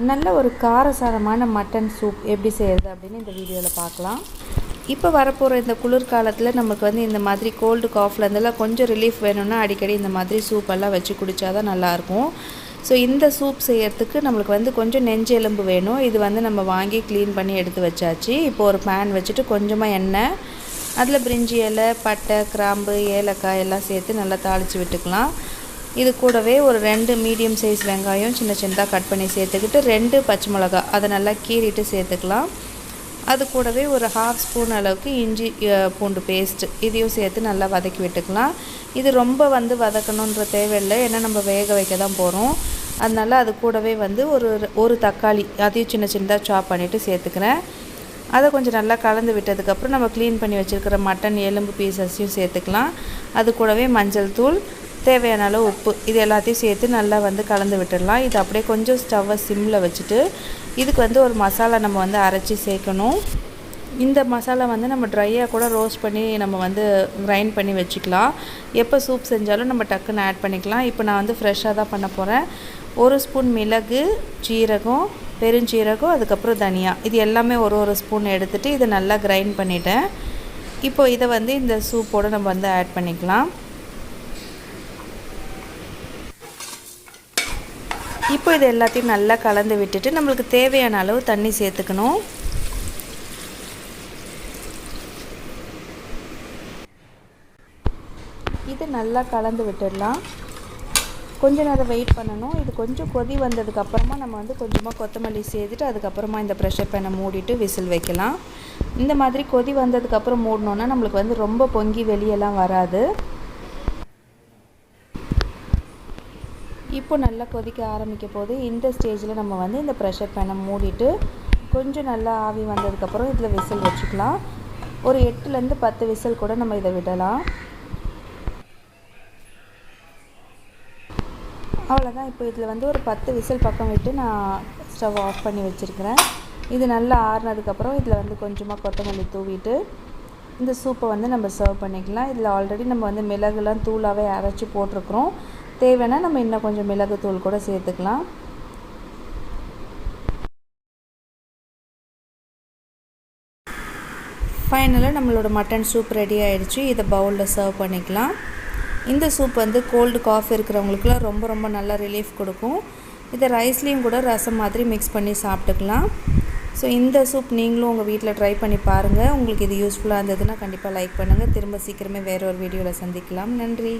நல்ல ஒரு காரசாரமான மட்டன் சூப் எப்படி செய்கிறது அப்படின்னு இந்த வீடியோவில் பார்க்கலாம். இப்போ வரப்போகிற இந்த குளிர்காலத்தில் நமக்கு வந்து இந்த மாதிரி கோல்டு காஃபில் இருந்தெல்லாம் கொஞ்சம் ரிலீஃப் வேணும்னா அடிக்கடி இந்த மாதிரி சூப்பெல்லாம் வச்சு குடித்தா தான் நல்லாயிருக்கும். ஸோ இந்த சூப் செய்கிறதுக்கு நம்மளுக்கு வந்து கொஞ்சம் நெஞ்சு எலும்பு வேணும். இது வந்து நம்ம வாங்கி க்ளீன் பண்ணி எடுத்து வச்சாச்சு. இப்போ ஒரு பேன் வச்சுட்டு கொஞ்சமாக எண்ணெய், அதில் பிரிஞ்சி இலை, பட்டை, கிராம்பு, ஏலக்காய் எல்லாம் சேர்த்து நல்லா தாளித்து விட்டுக்கலாம். இது கூடவே ஒரு 2 மீடியம் சைஸ் வெங்காயம் சின்ன சின்னதாக கட் பண்ணி சேர்த்துக்கிட்டு 2 பச்சை மிளகா அதை நல்லா கீறிட்டு சேர்த்துக்கலாம். அது கூடவே ஒரு 1/2 ஸ்பூன் அளவுக்கு இஞ்சி பூண்டு பேஸ்ட்டு இதையும் சேர்த்து நல்லா வதக்கி விட்டுக்கலாம். இது ரொம்ப வந்து வதக்கணுன்ற தேவையில்லை, ஏன்னா நம்ம வேக வைக்க தான் போகிறோம். அதனால் அது கூடவே வந்து ஒரு தக்காளி அதையும் சின்ன சின்னதாக சாப் பண்ணிவிட்டு சேர்த்துக்கிறேன். அதை கொஞ்சம் நல்லா கலந்து விட்டதுக்கப்புறம் நம்ம க்ளீன் பண்ணி வச்சுருக்கிற மட்டன் எலும்பு பீசஸையும் சேர்த்துக்கலாம். அது கூடவே மஞ்சள் தூள், தேவையான அளவு உப்பு, இது எல்லாத்தையும் சேர்த்து நல்லா வந்து கலந்து விட்டுடலாம். இது அப்படியே கொஞ்சம் ஸ்டவ்வை சிம்மில் வச்சுட்டு இதுக்கு வந்து ஒரு மசாலா நம்ம வந்து அரைச்சி சேர்க்கணும். இந்த மசாலா வந்து நம்ம ட்ரையாக கூட ரோஸ்ட் பண்ணி நம்ம வந்து கிரைண்ட் பண்ணி வச்சுக்கலாம். எப்போ சூப் செஞ்சாலும் நம்ம டக்குன்னு ஆட் பண்ணிக்கலாம். இப்போ நான் வந்து ஃப்ரெஷ்ஷாக தான் பண்ண போகிறேன். 1 ஸ்பூன் மிளகு, ஜீரகம், பெருஞ்சீரகம், அதுக்கப்புறம் தனியா, இது எல்லாமே ஒரு ஸ்பூன் எடுத்துகிட்டு இதை நல்லா கிரைண்ட் பண்ணிட்டேன். இப்போ இதை வந்து இந்த சூப்போடு நம்ம வந்து ஆட் பண்ணிக்கலாம். இப்போ இது எல்லாத்தையும் நல்லா கலந்து விட்டுட்டு நம்மளுக்கு தேவையான அளவு தண்ணி சேர்த்துக்கணும். இது நல்லா கலந்து விட்டுடலாம். கொஞ்ச நேரம் வெயிட் பண்ணணும். இது கொஞ்சம் கொதி வந்ததுக்கப்புறமா நம்ம வந்து கொஞ்சமாக கொத்தமல்லி சேர்த்துட்டு அதுக்கப்புறமா இந்த ப்ரெஷர் பேனை மூடிட்டு விசில் வைக்கலாம். இந்த மாதிரி கொதி வந்ததுக்கப்புறம் மூடினோன்னா நம்மளுக்கு வந்து ரொம்ப பொங்கி வெளியெல்லாம் வராது. இப்போ நல்லா கொதிக்க ஆரம்பிக்க போது இந்த ஸ்டேஜில் நம்ம வந்து இந்த ப்ரெஷர் பேனை மூடிட்டு கொஞ்சம் நல்லா ஆவி வந்ததுக்கப்புறம் இதில் விசில் வச்சுக்கலாம். ஒரு 8லேருந்து 10 விசில் கூட நம்ம இதை விடலாம். அவ்வளோதான். இப்போ இதில் வந்து ஒரு 10 விசில் பக்கம் விட்டு நான் ஸ்டவ் ஆஃப் பண்ணி வச்சுருக்கிறேன். இது நல்லா ஆறுனதுக்கப்புறம் இதில் வந்து கொஞ்சமாக கொத்தமல்லி தூவிட்டு இந்த சூப்பை வந்து நம்ம சர்வ் பண்ணிக்கலாம். இதில் ஆல்ரெடி நம்ம வந்து மிளகுலாம் தூளாகவே அரைச்சி போட்டிருக்கிறோம். தேவைன்னா நம்ம இன்னும் கொஞ்சம் மிளகு தூள் கூட சேர்த்துக்கலாம். ஃபைனலாக நம்மளோட மட்டன் சூப் ரெடி ஆகிடுச்சு. இதை பவுலில் சர்வ் பண்ணிக்கலாம். இந்த சூப் வந்து கோல்டு காஃபி இருக்கிறவங்களுக்குலாம் ரொம்ப ரொம்ப நல்லா ரிலீஃப் கொடுக்கும். இதை ரைஸ்லேயும் கூட ரசம் மாதிரி மிக்ஸ் பண்ணி சாப்பிட்டுக்கலாம். ஸோ இந்த சூப் நீங்களும் உங்கள் வீட்டில் ட்ரை பண்ணி பாருங்கள். உங்களுக்கு இது யூஸ்ஃபுல்லாக இருந்ததுன்னா கண்டிப்பாக லைக் பண்ணுங்கள். திரும்ப சீக்கிரமே வேறு ஒரு வீடியோவில் சந்திக்கலாம். நன்றி.